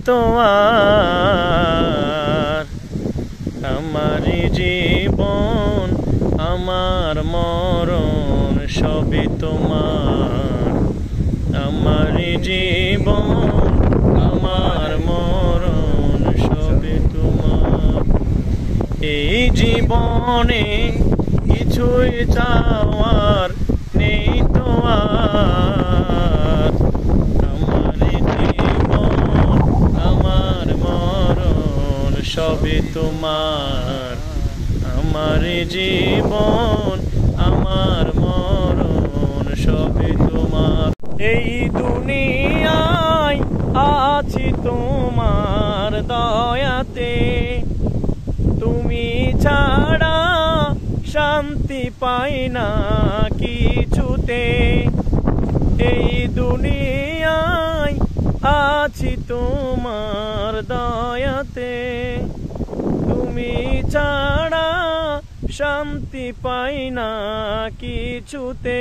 তো আর আমার জীবন আমার মরণ সবই তোমার। আমার জীবন আমার মরণ সবই তোমার। এই জীবনে কিছুই চাওয়ার নেই তো আর। আমার জীবন আমার মরণ সবই তোমার। আমার জীবন আমার মরণ সবই তোমার। এই দুনিয়ায় আছি তোমার দয়াতে, তুমি ছাড়া শান্তি পাই না কিছুতে। এই দুনিয়ায় আছি তোমার দয়াতে, তুমি ছাড়া শান্তি পাই না কিছুতে।